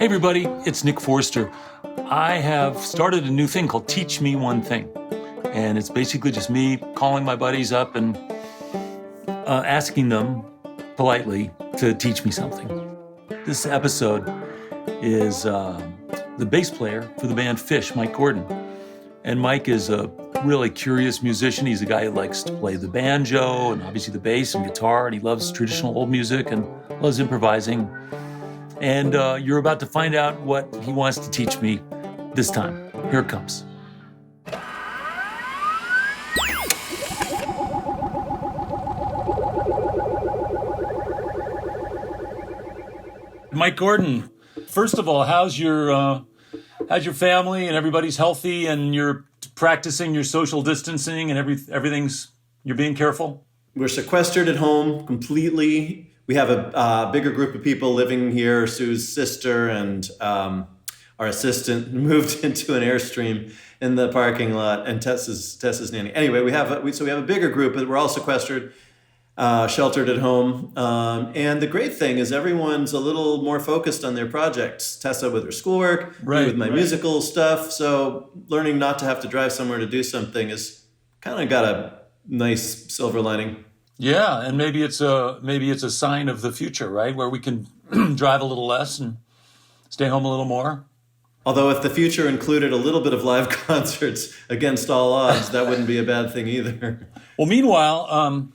everybody, it's Nick Forster. I have started a new thing called Teach Me One Thing. And it's basically just me calling my buddies up and asking them politely to teach me something. This episode is the bass player for the band Phish, Mike Gordon. And Mike is a really curious musician. He's a guy who likes to play the banjo and obviously the bass and guitar, and he loves traditional old music and loves improvising. And you're about to find out what he wants to teach me this time. Here it comes. Mike Gordon, first of all, how's your family and everybody's healthy and you're practicing your social distancing and everything's, you're being careful? We're sequestered at home completely. We have a bigger group of people living here. Sue's sister and our assistant moved into an Airstream in the parking lot, and Tessa's nanny. Anyway, we have a bigger group, but we're all sequestered, sheltered at home. And the great thing is everyone's a little more focused on their projects. Tessa with her schoolwork, me with my musical stuff. So learning not to have to drive somewhere to do something is kind of got a nice silver lining. Yeah, and maybe it's a sign of the future, right? Where we can drive a little less and stay home a little more. Although if the future included a little bit of live concerts against all odds, that wouldn't be a bad thing either. Well, meanwhile,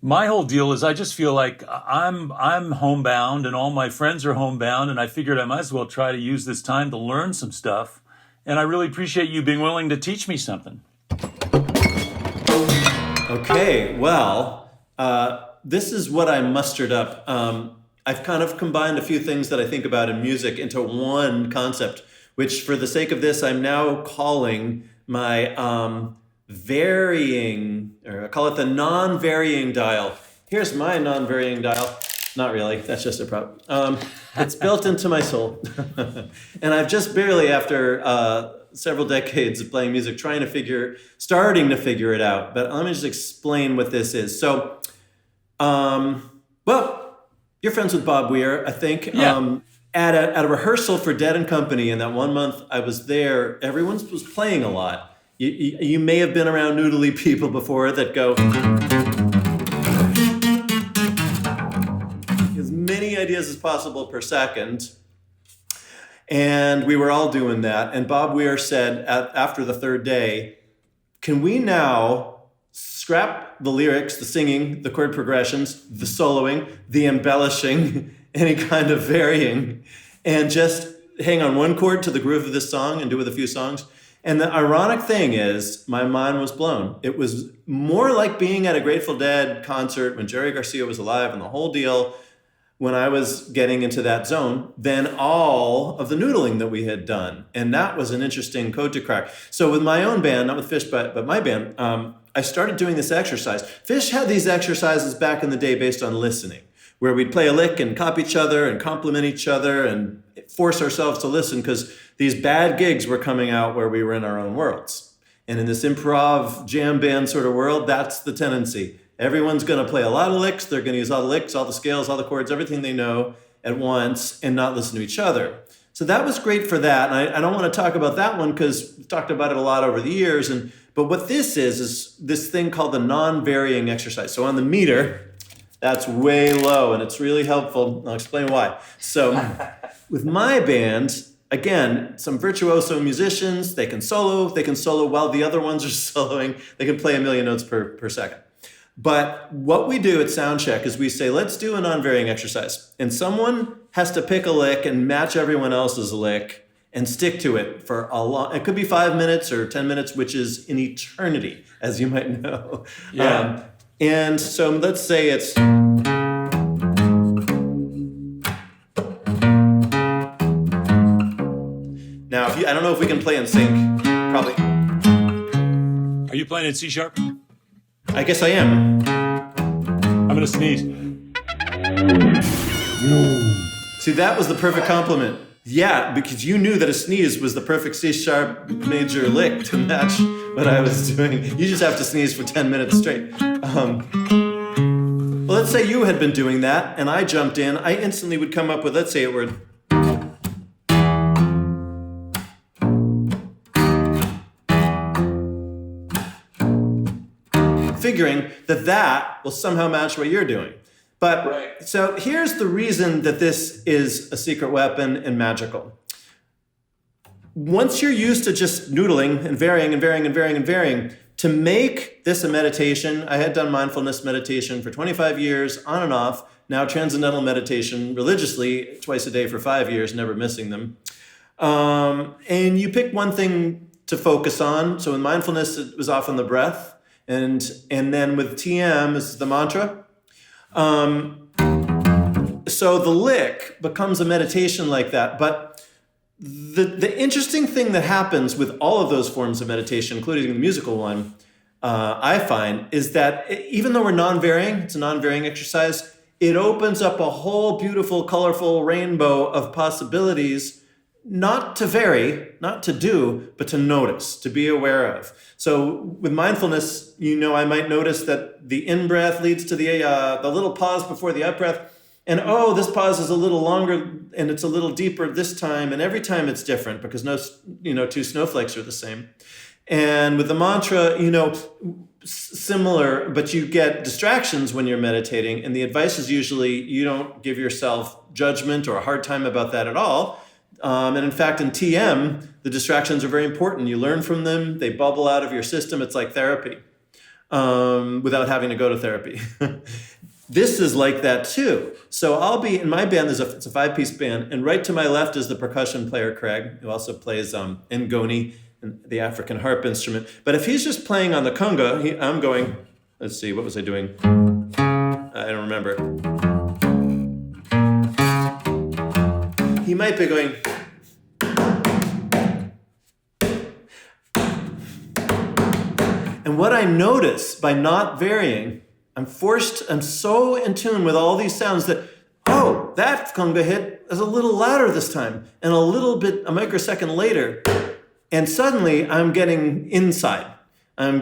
my whole deal is I just feel like I'm homebound and all my friends are homebound, and I figured I might as well try to use this time to learn some stuff. And I really appreciate you being willing to teach me something. Okay, well, this is what I mustered up. I've kind of combined a few things that I think about in music into one concept, which for the sake of this, I'm now calling my varying, or I call it the non-varying dial. Here's my non-varying dial. Not really, that's just a prop. It's built into my soul. And I've just barely, after several decades of playing music, starting to figure it out. But let me just explain what this is. So, well, you're friends with Bob Weir, I think. Yeah. At a rehearsal for Dead and Company, in that 1 month I was there, everyone was playing a lot. You may have been around noodly people before that go as many ideas as possible per second. And we were all doing that. And Bob Weir said after the third day, can we now scrap the lyrics, the singing, the chord progressions, the soloing, the embellishing, any kind of varying, and just hang on one chord to the groove of this song and do it with a few songs? And the ironic thing is, my mind was blown. It was more like being at a Grateful Dead concert when Jerry Garcia was alive and the whole deal, when I was getting into that zone, than all of the noodling that we had done. And that was an interesting code to crack. So with my own band, not with Phish, but my band, I started doing this exercise. Phish had these exercises back in the day based on listening, where we'd play a lick and copy each other and compliment each other and force ourselves to listen, because these bad gigs were coming out where we were in our own worlds. And in this improv jam band sort of world, that's the tendency. Everyone's going to play a lot of licks. They're going to use all the licks, all the scales, all the chords, everything they know at once, and not listen to each other. So that was great for that. And I don't want to talk about that one because we've talked about it a lot over the years. But what this is this thing called the non-varying exercise. So on the meter, that's way low, and it's really helpful. I'll explain why. So with my band, again, some virtuoso musicians, they can solo while the other ones are soloing. They can play a million notes per second. But what we do at Soundcheck is we say, let's do a non-varying exercise. And someone has to pick a lick and match everyone else's lick and stick to it for a long, it could be 5 minutes or 10 minutes, which is an eternity, as you might know. Yeah. And so let's say it's... Now, I don't know if we can play in sync, probably. Are you playing in C sharp? I guess I am. I'm going to sneeze. See, that was the perfect compliment. Yeah, because you knew that a sneeze was the perfect C-sharp major lick to match what I was doing. You just have to sneeze for 10 minutes straight. Well, let's say you had been doing that, and I jumped in. I instantly would come up with, let's say it were... figuring that that will somehow match what you're doing. But so here's the reason that this is a secret weapon and magical. Once you're used to just noodling and varying, to make this a meditation, I had done mindfulness meditation for 25 years, on and off, now transcendental meditation religiously, twice a day for 5 years, never missing them. And you pick one thing to focus on. So in mindfulness, it was often the breath. And then with TM, this is the mantra. So the lick becomes a meditation like that. But the interesting thing that happens with all of those forms of meditation, including the musical one, I find, is that even though we're non-varying, it's a non-varying exercise, it opens up a whole beautiful, colorful rainbow of possibilities, not to vary, not to do, but to notice, to be aware of. So with mindfulness, I might notice that the in-breath leads to the little pause before the out-breath. And this pause is a little longer and it's a little deeper this time. And every time it's different because no two snowflakes are the same. And with the mantra, similar, but you get distractions when you're meditating. And the advice is usually you don't give yourself judgment or a hard time about that at all. And in fact, in TM, the distractions are very important. You learn from them. They bubble out of your system. It's like therapy without having to go to therapy. This is like that too. So I'll be in my band. It's a 5-piece band, and right to my left is the percussion player Craig, who also plays ngoni, the African harp instrument. But if he's just playing on the conga, I'm going. Let's see, what was I doing? I don't remember. He might be going. And what I notice by not varying, I'm so in tune with all these sounds that, that conga hit is a little louder this time and a microsecond later. And suddenly I'm getting inside. I'm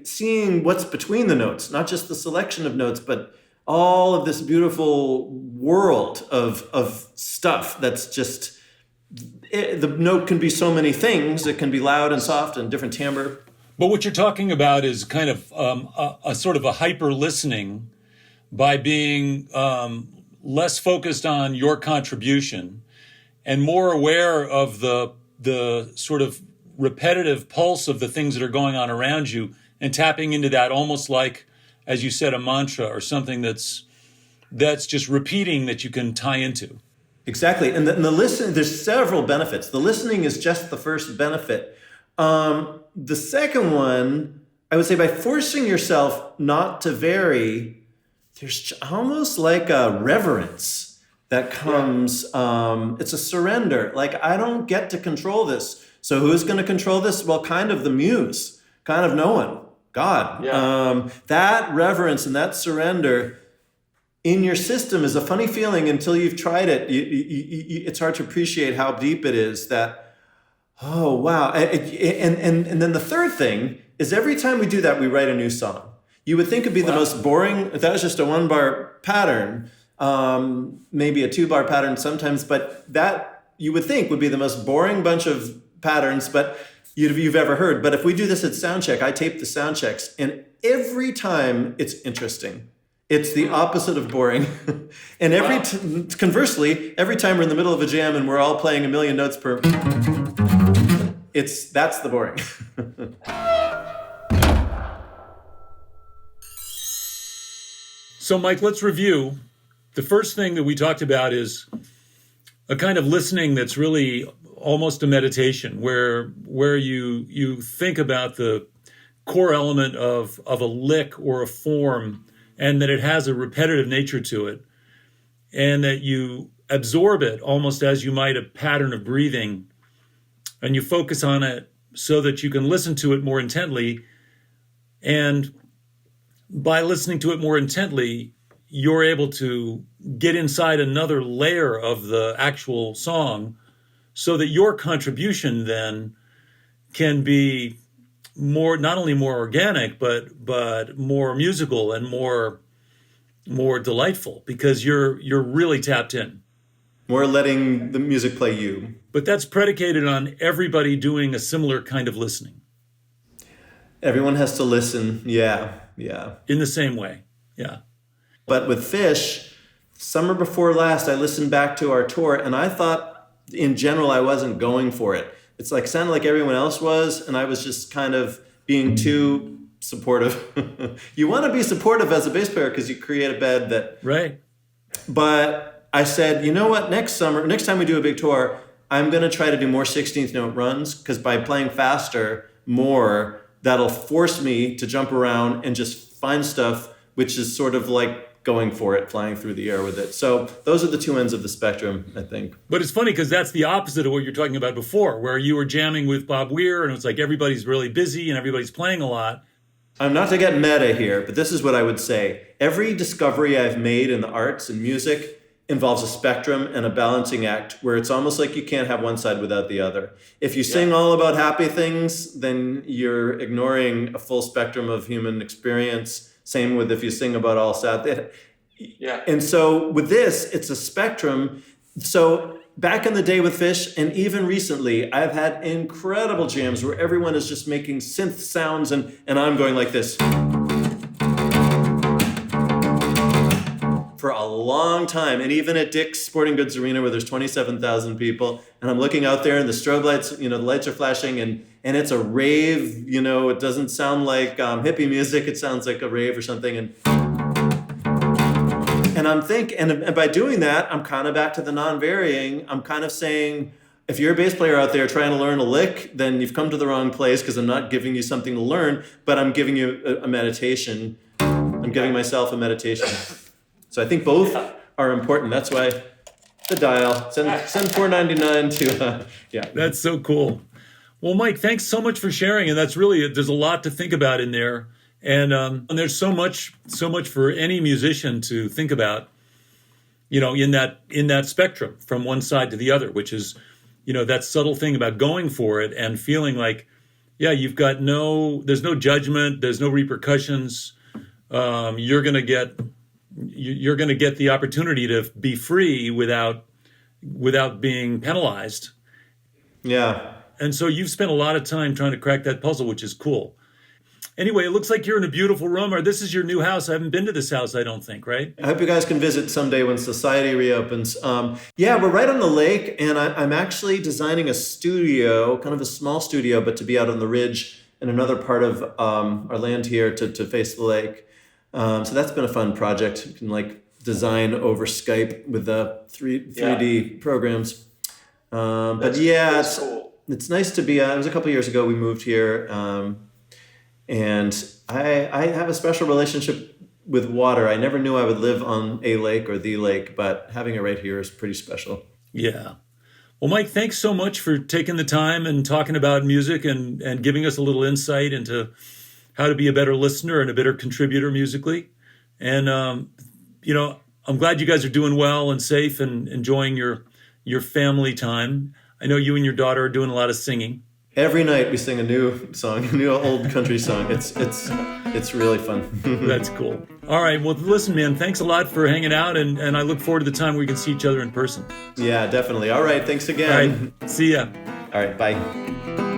seeing what's between the notes, not just the selection of notes, but all of this beautiful world of stuff that's just, the note can be so many things. It can be loud and soft and different timbre. But what you're talking about is kind of a sort of a hyper listening by being less focused on your contribution and more aware of the sort of repetitive pulse of the things that are going on around you and tapping into that almost like, as you said, a mantra or something that's just repeating that you can tie into. Exactly. And the listening, there's several benefits. The listening is just the first benefit. The second one, I would say by forcing yourself not to vary, there's almost like a reverence that comes. It's a surrender. Like, I don't get to control this. So who's going to control this? Well, kind of the muse, kind of no one, God. Yeah. That reverence and that surrender in your system is a funny feeling until you've tried it. It's hard to appreciate how deep it is that, oh, wow. And then the third thing is every time we do that, we write a new song. You would think it'd be the most boring, if that was just a 1-bar pattern, maybe a 2-bar pattern sometimes, but that you would think would be the most boring bunch of patterns but you've ever heard. But if we do this at soundcheck, I tape the soundchecks, and every time it's interesting. It's the opposite of boring. And conversely, every time we're in the middle of a jam and we're all playing a million notes per, that's the boring. So, Mike, let's review. The first thing that we talked about is a kind of listening that's really almost a meditation, where you think about the core element of a lick or a form, and that it has a repetitive nature to it, and that you absorb it almost as you might a pattern of breathing, and you focus on it so that you can listen to it more intently. And by listening to it more intently, you're able to get inside another layer of the actual song so that your contribution then can be more, not only more organic, but more musical and more delightful, because you're really tapped in. More letting the music play you. But that's predicated on everybody doing a similar kind of listening. Everyone has to listen. Yeah. Yeah. in the same way. Yeah. But with Phish, summer before last, I listened back to our tour, and I thought, in general, I wasn't going for it. It's like sounded like everyone else was, and I was just kind of being too supportive. You want to be supportive as a bass player because you create a bed that. Right. But I said, you know what? Next time we do a big tour, I'm going to try to do more 16th note runs, because by playing faster more, that'll force me to jump around and just find stuff, which is sort of like going for it, flying through the air with it. So those are the two ends of the spectrum, I think. But it's funny because that's the opposite of what you're talking about before, where you were jamming with Bob Weir and it's like everybody's really busy and everybody's playing a lot. I'm not to get meta here, but this is what I would say. Every discovery I've made in the arts and music involves a spectrum and a balancing act where it's almost like you can't have one side without the other. If you sing all about happy things, then you're ignoring a full spectrum of human experience. Same with if you sing about all sad. Yeah. And so with this, it's a spectrum. So back in the day with Phish, and even recently, I've had incredible jams where everyone is just making synth sounds and I'm going like this. For a long time. And even at Dick's Sporting Goods Arena where there's 27,000 people, and I'm looking out there and the strobe lights, the lights are flashing and it's a rave, it doesn't sound like hippie music, it sounds like a rave or something. And I'm thinking, and by doing that, I'm kind of back to the non-varying. I'm kind of saying, if you're a bass player out there trying to learn a lick, then you've come to the wrong place, because I'm not giving you something to learn, but I'm giving you a meditation. I'm giving myself a meditation. So I think both are important. That's why the dial, send $4.99 to, That's so cool. Well, Mike, thanks so much for sharing. And that's really, there's a lot to think about in there. And there's so much for any musician to think about, in that spectrum from one side to the other, which is, that subtle thing about going for it and feeling like, you've got there's no judgment, there's no repercussions. You're going to get the opportunity to be free without being penalized. Yeah. And so you've spent a lot of time trying to crack that puzzle, which is cool. Anyway, it looks like you're in a beautiful room, or this is your new house. I haven't been to this house, I don't think, right? I hope you guys can visit someday when society reopens. We're right on the lake, and I'm actually designing a studio, kind of a small studio, but to be out on the ridge in another part of our land here to face the lake. So that's been a fun project. You can design over Skype with the 3D programs. It's nice to be. It was a couple years ago we moved here, and I have a special relationship with water. I never knew I would live on a lake or the lake, but having it right here is pretty special. Yeah. Well, Mike, thanks so much for taking the time and talking about music and giving us a little insight into how to be a better listener and a better contributor musically. And, I'm glad you guys are doing well and safe and enjoying your family time. I know you and your daughter are doing a lot of singing. Every night we sing a new song, a new old country song. It's really fun. That's cool. All right. Well, listen, man, thanks a lot for hanging out. And I look forward to the time where we can see each other in person. Yeah, definitely. All right. Thanks again. All right. See ya. All right. Bye.